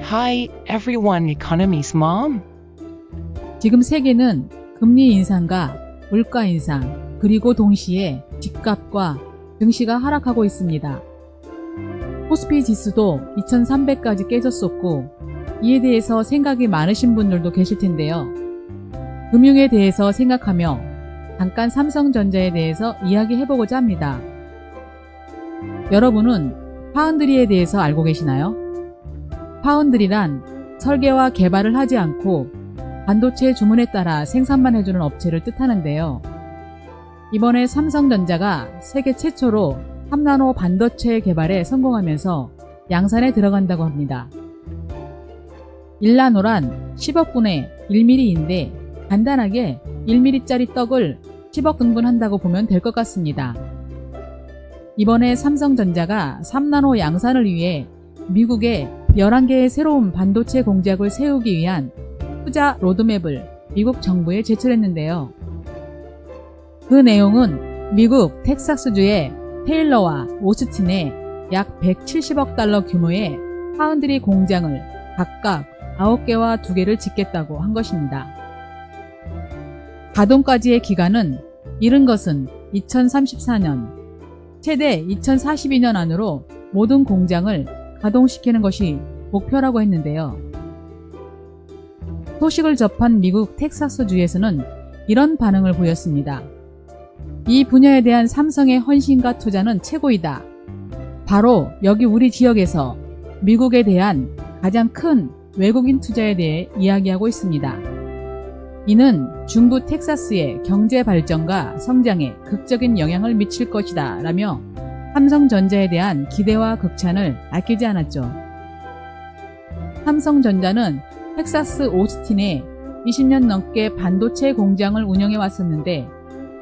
Hi, everyone. Economy's mom. 지금 세계는 금리 인상과 물가 인상, 그리고 동시에 집값과 증시가 하락하고 있습니다. 코스피 지수도 2300까지 깨졌었고, 이에 대해서 생각이 많으신 분들도 계실 텐데요. 금융에 대해서 생각하며 잠깐 삼성전자에 대해서 이야기해보고자 합니다. 여러분은 파운드리에 대해서 알고 계시나요? 파운드리란 설계와 개발을 하지 않고 반도체 주문에 따라 생산만 해주는 업체를 뜻하는데요. 이번에 삼성전자가 세계 최초로 3나노 반도체 개발에 성공하면서 양산에 들어간다고 합니다. 1나노란 10억분의 1mm인데 간단하게 1mm짜리 떡을 10억 등분한다고 보면 될 것 같습니다. 이번에 삼성전자가 3나노 양산을 위해 미국에 11개의 새로운 반도체 공장을 세우기 위한 투자 로드맵을 미국 정부에 제출했는데요. 그 내용은 미국 텍사스주의 테일러와 오스틴에 약 170억 달러 규모의 파운드리 공장을 각각 9개와 2개를 짓겠다고 한 것입니다. 가동까지의 기간은 이른 것은 2034년, 최대 2042년 안으로 모든 공장을 가동시키는 것이 목표라고 했는데요. 소식을 접한 미국 텍사스주에서는 이런 반응을 보였습니다. 이 분야에 대한 삼성의 헌신과 투자는 최고이다. 바로 여기 우리 지역에서 미국에 대한 가장 큰 외국인 투자에 대해 이야기하고 있습니다. 이는 중부 텍사스의 경제 발전과 성장에 극적인 영향을 미칠 것이다 라며 삼성전자에 대한 기대와 극찬을 아끼지 않았죠. 삼성전자는 텍사스 오스틴에 20년 넘게 반도체 공장을 운영해 왔었는데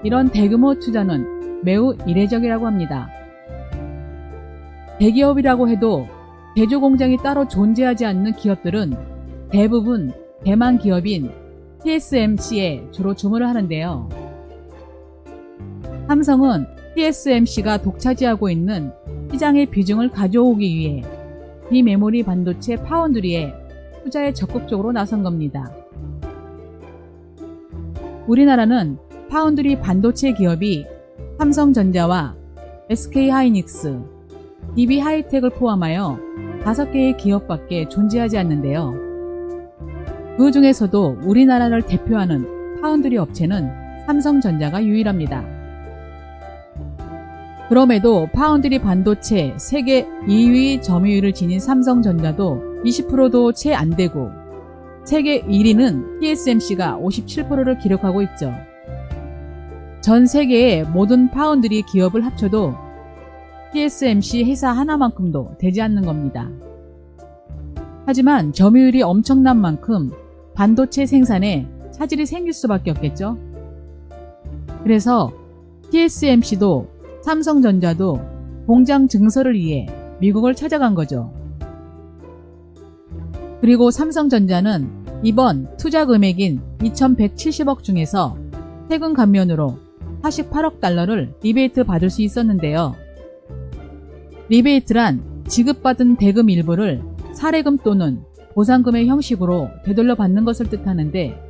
이런 대규모 투자는 매우 이례적이라고 합니다. 대기업이라고 해도 제조 공장이 따로 존재하지 않는 기업들은 대부분 대만 기업인 TSMC에 주로 주문을 하는데요. 삼성은 TSMC가 독차지하고 있는 시장의 비중을 가져오기 위해 비메모리 반도체 파운드리에 투자에 적극적으로 나선 겁니다. 우리나라는 파운드리 반도체 기업이 삼성전자와 SK하이닉스, DB하이텍을 포함하여 5개의 기업밖에 존재하지 않는데요. 그 중에서도 우리나라를 대표하는 파운드리 업체는 삼성전자가 유일합니다. 그럼에도 파운드리 반도체 세계 2위 점유율을 지닌 삼성전자도 20%도 채 안 되고 세계 1위는 TSMC가 57%를 기록하고 있죠. 전 세계의 모든 파운드리 기업을 합쳐도 TSMC 회사 하나만큼도 되지 않는 겁니다. 하지만 점유율이 엄청난 만큼 반도체 생산에 차질이 생길 수밖에 없겠죠. 그래서 TSMC도 삼성전자도 공장 증설을 위해 미국을 찾아간 거죠. 그리고 삼성전자는 이번 투자 금액인 2170억 중에서 세금 감면으로 48억 달러를 리베이트 받을 수 있었는데요. 리베이트란 지급받은 대금 일부를 사례금 또는 보상금의 형식으로 되돌려 받는 것을 뜻하는데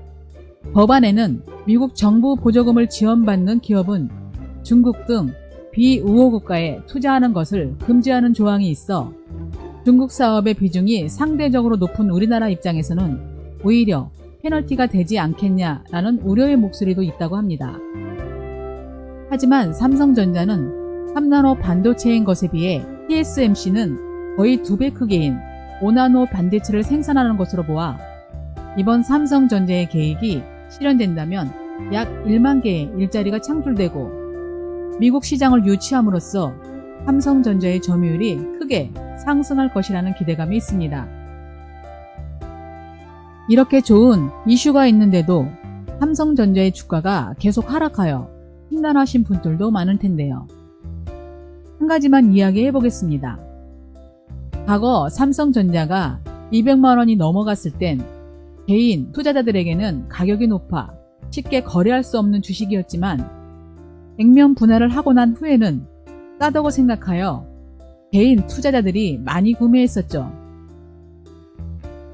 법안에는 미국 정부 보조금을 지원받는 기업은 중국 등 비우호 국가에 투자하는 것을 금지하는 조항이 있어 중국 사업의 비중이 상대적으로 높은 우리나라 입장에서는 오히려 페널티가 되지 않겠냐라는 우려의 목소리도 있다고 합니다. 하지만 삼성전자는 3나노 반도체인 것에 비해 TSMC는 거의 2배 크기인 5나노 반도체를 생산하는 것으로 보아 이번 삼성전자의 계획이 실현된다면 약 1만 개의 일자리가 창출되고 미국 시장을 유치함으로써 삼성전자의 점유율이 크게 상승할 것이라는 기대감이 있습니다. 이렇게 좋은 이슈가 있는데도 삼성전자의 주가가 계속 하락하여 심란하신 분들도 많을 텐데요. 한 가지만 이야기해 보겠습니다. 과거 삼성전자가 200만 원이 넘어갔을 땐 개인 투자자들에게는 가격이 높아 쉽게 거래할 수 없는 주식이었지만 액면 분할을 하고 난 후에는 싸다고 생각하여 개인 투자자들이 많이 구매했었죠.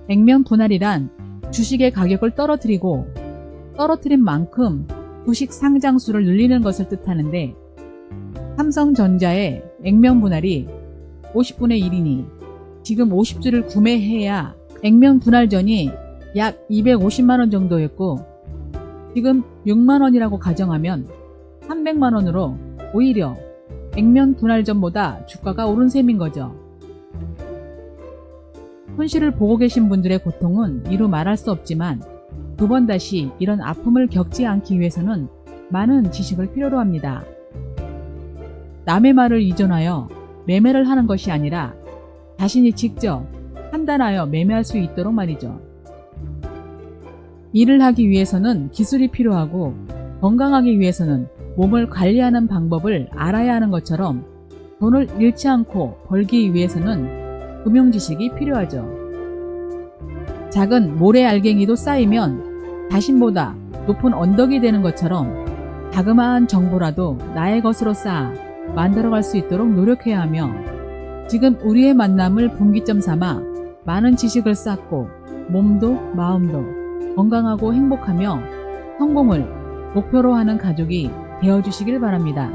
액면 분할이란 주식의 가격을 떨어뜨리고 떨어뜨린 만큼 주식 상장수를 늘리는 것을 뜻하는데 삼성전자의 액면 분할이 50분의 1이니 지금 50주를 구매해야 액면 분할전이 약 250만원 정도였고 지금 6만원이라고 가정하면 300만원으로 오히려 액면 분할전보다 주가가 오른 셈인 거죠. 손실을 보고 계신 분들의 고통은 이루 말할 수 없지만 두 번 다시 이런 아픔을 겪지 않기 위해서는 많은 지식을 필요로 합니다. 남의 말을 의존하여 매매를 하는 것이 아니라 자신이 직접 판단하여 매매할 수 있도록 말이죠. 일을 하기 위해서는 기술이 필요하고 건강하기 위해서는 몸을 관리하는 방법을 알아야 하는 것처럼 돈을 잃지 않고 벌기 위해서는 금융 지식이 필요하죠. 작은 모래 알갱이도 쌓이면 자신보다 높은 언덕이 되는 것처럼 자그마한 정보라도 나의 것으로 쌓아 만들어갈 수 있도록 노력해야 하며 지금 우리의 만남을 분기점 삼아 많은 지식을 쌓고 몸도 마음도 건강하고 행복하며 성공을 목표로 하는 가족이 되어주시길 바랍니다.